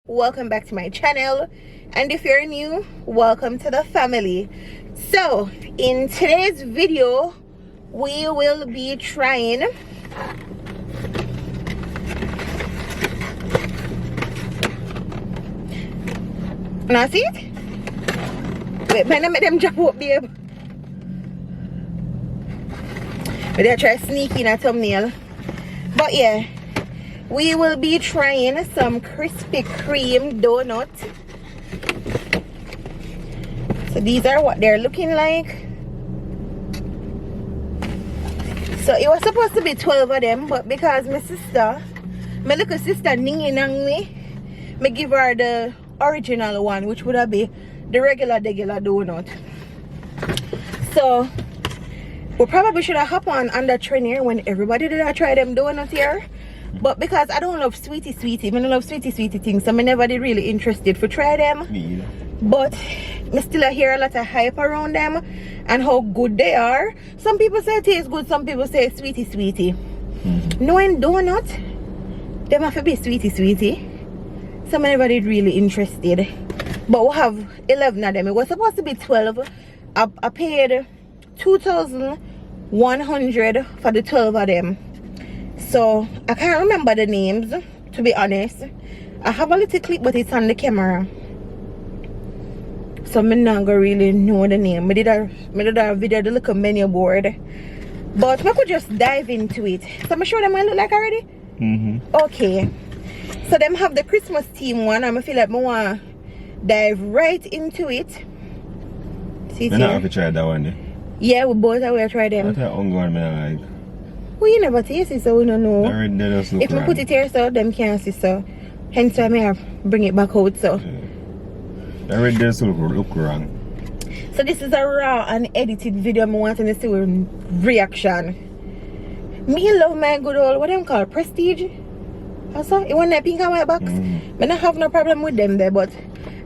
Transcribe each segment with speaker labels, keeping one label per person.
Speaker 1: welcome back to my channel, and if you're new, welcome to the family. So in today's video we will be trying now see it? Wait, man, I made them jump up, babe. But I try to sneak in a thumbnail. But yeah, we will be trying some Krispy Kreme donut. So these are what they're looking like. So it was supposed to be 12 of them, but because my little sister Ningy Nangmi, me give her the original one, which would have been the regular donut. So we probably should have hopped on that trend here when everybody did try them donuts here. But because I don't love sweetie, I don't love sweetie things, so I never did really interested for try them.
Speaker 2: Me either.
Speaker 1: But I still hear a lot of hype around them and how good they are. Some people say it tastes good, some people say sweetie. Knowing donut, them have to be sweetie. So I never did really interested. But we have 11 of them. It was supposed to be 12. I paid $2,100 for the 12 of them. So I can't remember the names, to be honest. I have a little clip, but it's on the camera, so I'm not gonna really know the name. I did a video, the little menu board, but I could just dive into it. So I'm sure them what it look like already. Okay, so them have the Christmas theme one, and I feel like I want to dive right into it. See,
Speaker 2: I not have to try that one there.
Speaker 1: Yeah, we both are going to try them.
Speaker 2: I think I'm going to like.
Speaker 1: Well, you never taste it, so we don't know. If we put it here, so them can't see, so hence why I may have bring it back out. So
Speaker 2: I read this look wrong.
Speaker 1: So this is a raw and edited video. I want to see a reaction. Me love my good old, what them call Prestige. Also, it want that pink and white box. I don't have no problem with them there, but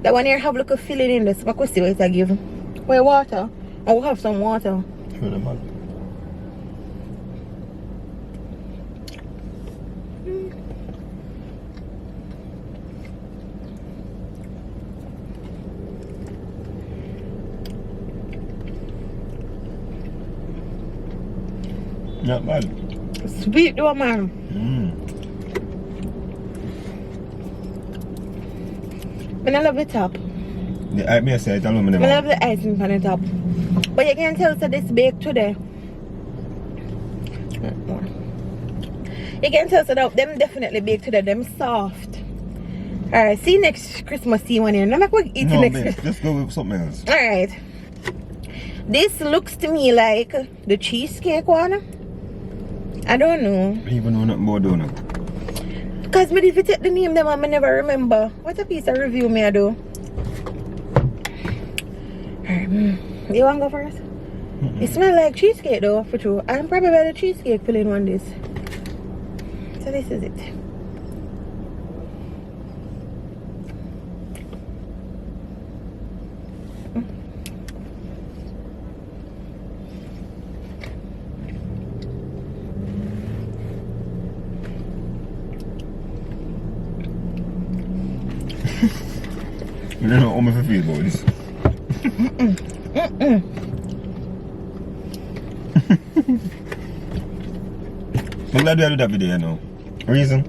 Speaker 1: that one here have like a filling in this. I could see what I give. Where water? I will have some water.
Speaker 2: Not bad.
Speaker 1: Sweet though, man. I love the top.
Speaker 2: Yeah, I may say I don't know.
Speaker 1: I love the icing on the top. But you can tell that this baked today. You can tell that them definitely baked today. Them soft. Alright, see you next Christmas tea one here. I'm not going to eat next Christmas.
Speaker 2: Just go with something else.
Speaker 1: Alright. This looks to me like the cheesecake one. I don't know.
Speaker 2: I even know nothing about donut.
Speaker 1: Because if you take the name them, I never remember. What a piece of review may I do? Alright, you want to go first? It smells like cheesecake though, for true. I'm probably by the cheesecake filling one this. So this is it.
Speaker 2: You don't know how I feel about this. I'm glad we do that video now. Reason?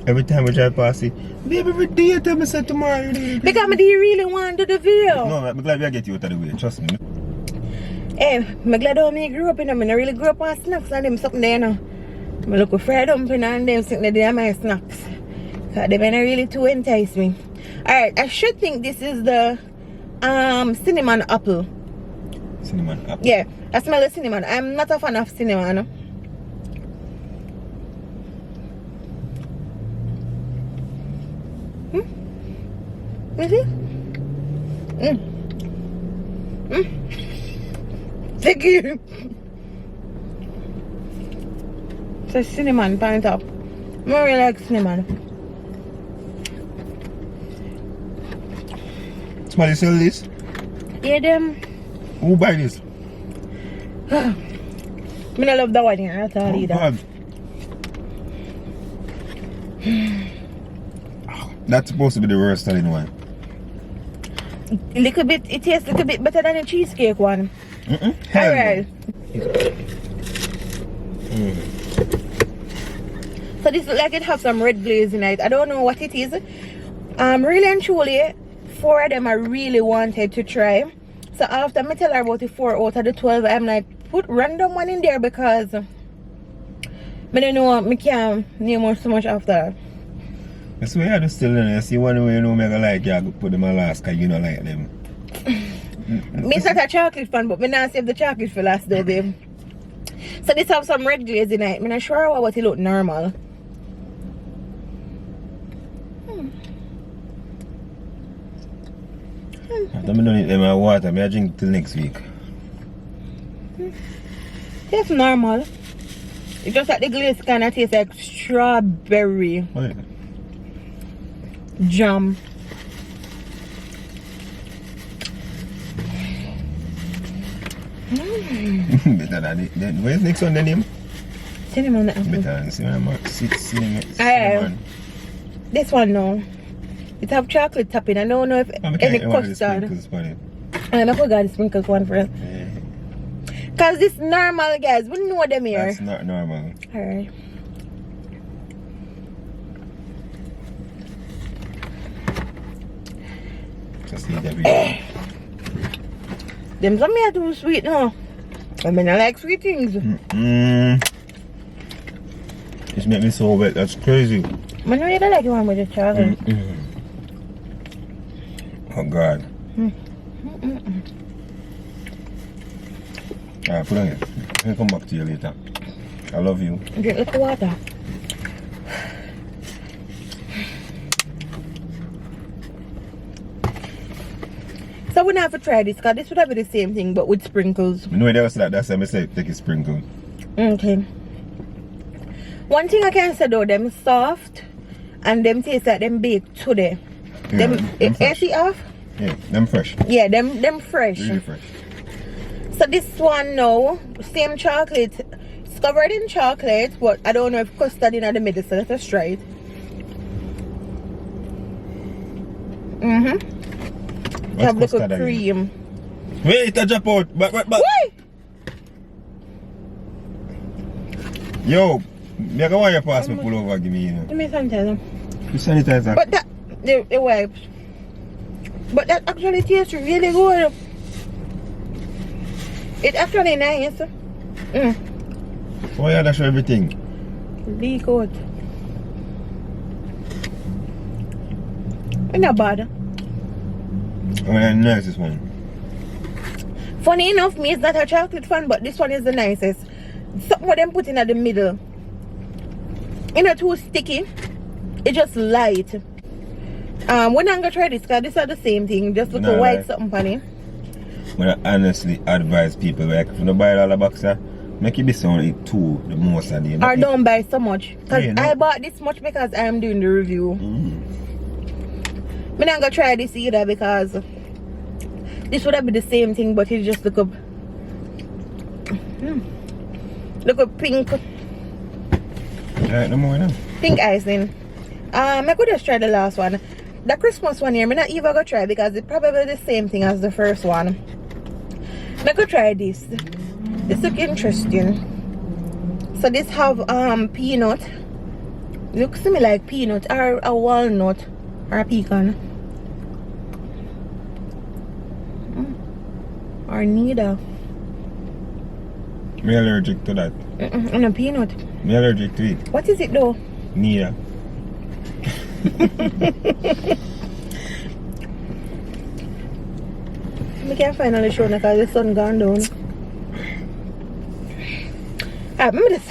Speaker 2: Every time we drive past it, baby, every day I tell me say tomorrow.
Speaker 1: Because do you really want to do the video?
Speaker 2: No, I'm glad we get you out of the way, trust me.
Speaker 1: Hey, I'm glad how I grew up in them. I really grew up on snacks and them something there now. I look for fried dumpling and them something there are my snacks. Because they don't really too entice me. Alright, I should think this is the cinnamon apple.
Speaker 2: Cinnamon apple?
Speaker 1: Yeah, I smell the cinnamon. I'm not a fan of cinnamon. You see? Thank you. So cinnamon pan top. I really like cinnamon.
Speaker 2: Somebody sell this?
Speaker 1: Yeah, them.
Speaker 2: Who buy this?
Speaker 1: I don't love that one here at all either.
Speaker 2: God. That's supposed to be the worst selling one.
Speaker 1: Little bit, it tastes a little bit better than the cheesecake one. Alright. So this looks like it has some red glaze in it. I don't know what it is. Really and truly, 4 of them I really wanted to try. So after I tell her about the 4 out of the 12, I'm like, put random one in there because I don't know, I can't name so much after.
Speaker 2: That's why I just still in there. See one way you know I like you, I could put them on last because you don't like them.
Speaker 1: Me's not a chocolate fan, but I not save the chocolate for last though, babe. So this have some red glaze in it. I'm not sure what it look normal.
Speaker 2: After I don't eat them in water, I drink till next week.
Speaker 1: It's normal. It's just like the glaze kind of tastes like strawberry
Speaker 2: What?
Speaker 1: jam.
Speaker 2: Better than it. Then where's the next one, the name?
Speaker 1: Cinnamon.
Speaker 2: Better than cinnamon.
Speaker 1: This one no. It have chocolate topping. I don't know if any custard. I forgot the sprinkles one for us.
Speaker 2: Yeah.
Speaker 1: Cause this normal guys, we know them here.
Speaker 2: That's not normal.
Speaker 1: Alright.
Speaker 2: Just eat everything.
Speaker 1: Them some are too sweet no. I mean I like sweet things.
Speaker 2: This make me so wet, that's crazy.
Speaker 1: I know you don't like the one with the chocolate.
Speaker 2: Oh God. Alright, put on it. I'll come back to you later. I love you.
Speaker 1: Drink little water. So we have to try this because this would have been the same thing but with sprinkles.
Speaker 2: You know what else that's why I say take a sprinkle.
Speaker 1: Okay. One thing I can say though, them soft and them taste like them baked today.
Speaker 2: Yeah,
Speaker 1: them
Speaker 2: fresh.
Speaker 1: off?
Speaker 2: Yeah, them fresh.
Speaker 1: Yeah, them fresh.
Speaker 2: Really fresh.
Speaker 1: So this one now, same chocolate. It's covered in chocolate, but I don't know if custard in the middle, so let us try it. Have little cream.
Speaker 2: Wait, I drop out. But.
Speaker 1: Why?
Speaker 2: Yo, me go want you pass me pull over, give me, you know.
Speaker 1: Give me sanitizer.
Speaker 2: You sanitizer.
Speaker 1: But that, the wipes. But that actually tastes really good. It's actually nice.
Speaker 2: Oh yeah, that's everything.
Speaker 1: Really good. It's not bad.
Speaker 2: Oh, that's the nicest one.
Speaker 1: Funny enough, me is not a chocolate fan, but this one is the nicest. Something what them put in at the middle. It's not too sticky. It's just light. We're not gonna try this because these are the same thing. Just look a white something funny.
Speaker 2: But I honestly advise people like if you don't buy all the boxer, make it this only 2 the most of them.
Speaker 1: Or don't buy so much. Because I bought this much because I am doing the review. I'm not gonna try this either because this would have been the same thing, but it just look up. Look up pink.
Speaker 2: Alright, no more now.
Speaker 1: Pink icing. I could just try the last one. The Christmas one here, I'm not even gonna try because it's probably the same thing as the first one. I could try this. This look interesting. So this have peanut. Looks to me like peanut or a walnut or a pecan. Or neither.
Speaker 2: Me allergic to that.
Speaker 1: And a peanut.
Speaker 2: Me allergic to it.
Speaker 1: What is it though?
Speaker 2: Neither.
Speaker 1: We can't find on the show now because the sun gone down. Alright, remember this.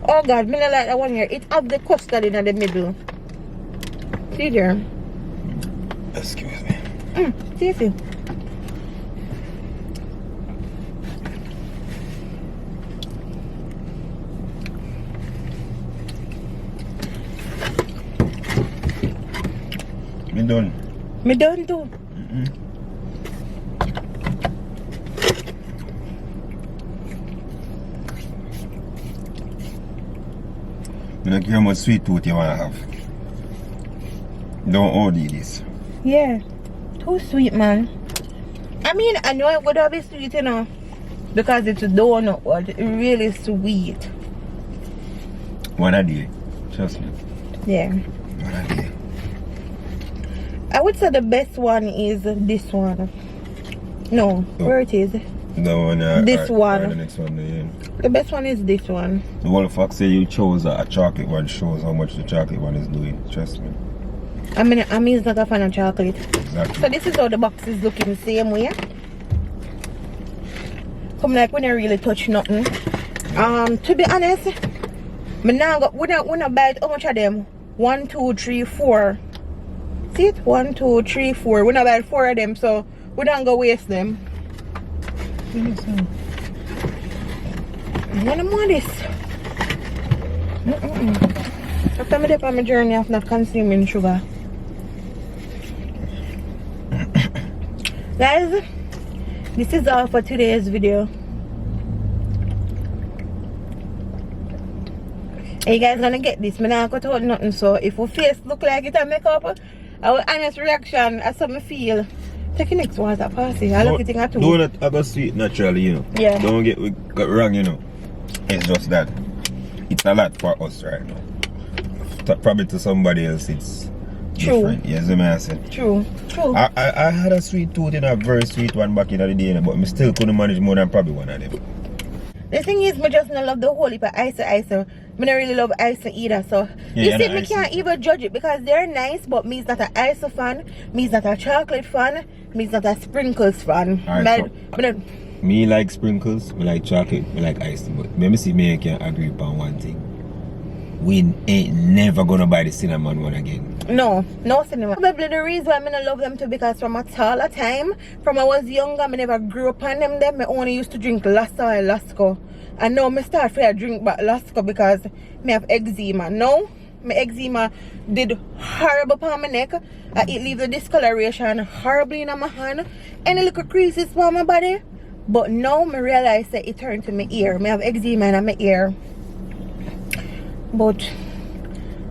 Speaker 1: Oh God, me not like that one here. It have the custard in the middle. See there?
Speaker 2: Excuse me.
Speaker 1: See.
Speaker 2: Me done.
Speaker 1: Me done too.
Speaker 2: You don't care how much sweet tooth you want to have. Don't OD this.
Speaker 1: Yeah. Too sweet, man. I mean, I know it would have been sweet, you know. Because it's a donut, but it's really sweet.
Speaker 2: One a day. Trust me.
Speaker 1: Yeah.
Speaker 2: One a day.
Speaker 1: I would say the best one is this one. No, where it is?
Speaker 2: The one.
Speaker 1: This one.
Speaker 2: The next one. Yeah.
Speaker 1: The best one is this one.
Speaker 2: The whole fact say you chose a chocolate one shows how much the chocolate one is doing. Trust me.
Speaker 1: I mean, it's not a fan of chocolate.
Speaker 2: Exactly.
Speaker 1: So this is how the box is looking the same way. Come like when I really touch nothing. To be honest, when I buy how much of them? 1, 2, 3, 4. See it? 1, 2, 3, 4. When I buy 4 of them, so we don't go waste them. I don't want this. After I did on my journey of not consuming sugar. Guys, this is all for today's video. You guys gonna get this. I'm not gonna hold nothing, so if your face look like it and make up, our honest reaction as something feel. Take the next one as a party. I look at it at all.
Speaker 2: Donut I got sweet naturally, you know.
Speaker 1: Yeah.
Speaker 2: Don't get wrong, you know. It's just that it's a lot for us right now. Probably to somebody else it's
Speaker 1: True.
Speaker 2: different. Yes, I may say.
Speaker 1: True.
Speaker 2: I had a sweet tooth in a very sweet one back in the day, but I still couldn't manage more than probably one of them.
Speaker 1: The thing is, I just don't love the whole heap of ice. I don't really love ice either. So you see, me can't even judge it because they're nice, but me's not an ice fan, me's not a chocolate fan, me's not a sprinkles fan.
Speaker 2: Right, me like sprinkles, me like chocolate, me like ice. But let me see, me can agree upon one thing. We ain't never gonna buy the cinnamon one again.
Speaker 1: No cinnamon. Probably the reason why I don't love them too, because from a taller time, from I was younger, I never grew up on them. I only used to drink Lassa and Lasco. And now I start to drink back Lasco because I have eczema. Now, my eczema did horrible on my neck. It leaves a discoloration horribly in my hand. Any little creases on my body. But now I realize that it turned to my ear. I have eczema in my ear. But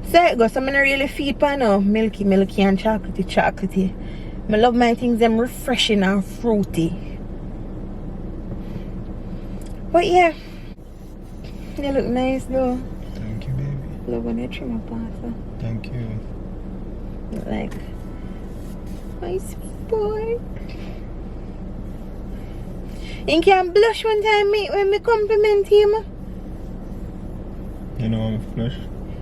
Speaker 1: so it goes. So I'm not really feed pan now. Milky and chocolatey. I love my things them refreshing and fruity. But yeah, they look nice though.
Speaker 2: Thank you, baby.
Speaker 1: Love when they trim up also.
Speaker 2: Thank you.
Speaker 1: Look like my sweet boy. You can blush one time when me compliment him.
Speaker 2: You know I'm flush?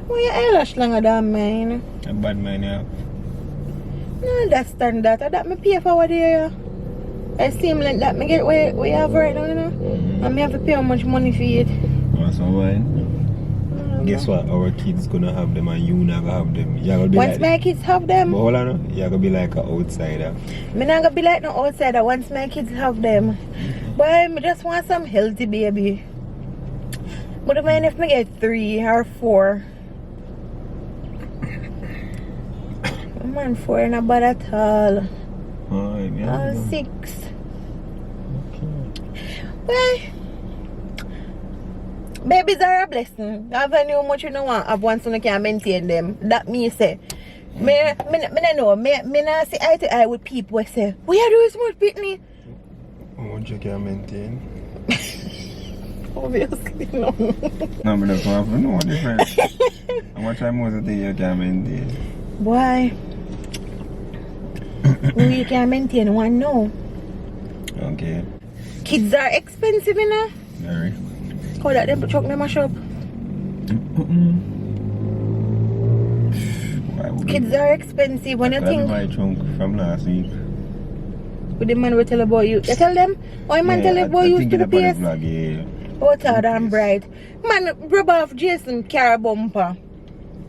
Speaker 1: Why your eyelash longer than mine?
Speaker 2: A bad man, yeah.
Speaker 1: No, that's standard. That me pay for what there. I seem like that me get where you have right now, you know. And me have to pay how much money for it.
Speaker 2: Want some wine? Guess what? Our kids gonna have them and you never have them. You're gonna be
Speaker 1: once
Speaker 2: like
Speaker 1: my kids have them.
Speaker 2: But hold on, you're gonna be like an outsider.
Speaker 1: Me not gonna be like no outsider once my kids have them. Boy, me just want some healthy baby. But I mind if me get 3 or 4. Man, 4 not bad at all.
Speaker 2: Alright, yeah.
Speaker 1: 6.
Speaker 2: Okay.
Speaker 1: Well, babies are a blessing. Have any how much you know want have once you can maintain them. That me say. Me know. Me not see eye to eye with people who say, what you do smooth Pitney?
Speaker 2: How much you can maintain?
Speaker 1: Obviously no.
Speaker 2: No, but that's what no different. How much time was it that you can maintain?
Speaker 1: Why? You can maintain one now.
Speaker 2: Okay.
Speaker 1: Kids are expensive, you know.
Speaker 2: Very.
Speaker 1: How that them truck them a shop? Kids are expensive when you think.
Speaker 2: My trunk from last week.
Speaker 1: With the man will tell about you. You tell them? Why man tell about you to the PS? Oh, Todd and Bright. Man, rub off Jason car bumper.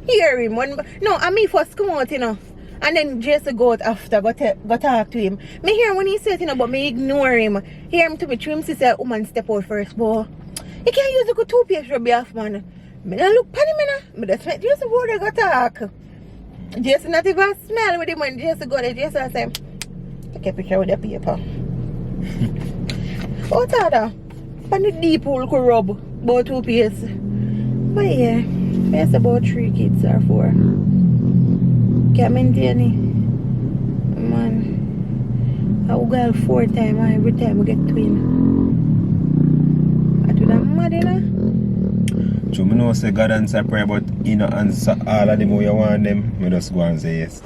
Speaker 1: Hear him. No, I me first come out, you know. And then Jason go out after, go talk to him. Me hear when he says, you know, but me ignore him. Hear him to me, trim say, woman step out first, boy. He can't use a good toothpaste rub you off, man. Me don't look funny, man. Me just make Jason go there, go talk. Jason not even smile with him when Jason go there. Jason say, take a picture with the paper. Oh, Tada. And the deep hole could rub about toothpaste. But yeah. Yes, about 3 kids or 4. Can't maintain it. Man. I will go 4 times every time we get twin. I do that mad, you know?
Speaker 2: So I know say God answer prayer, but you know answer all of them how you want them. I just go and say yes.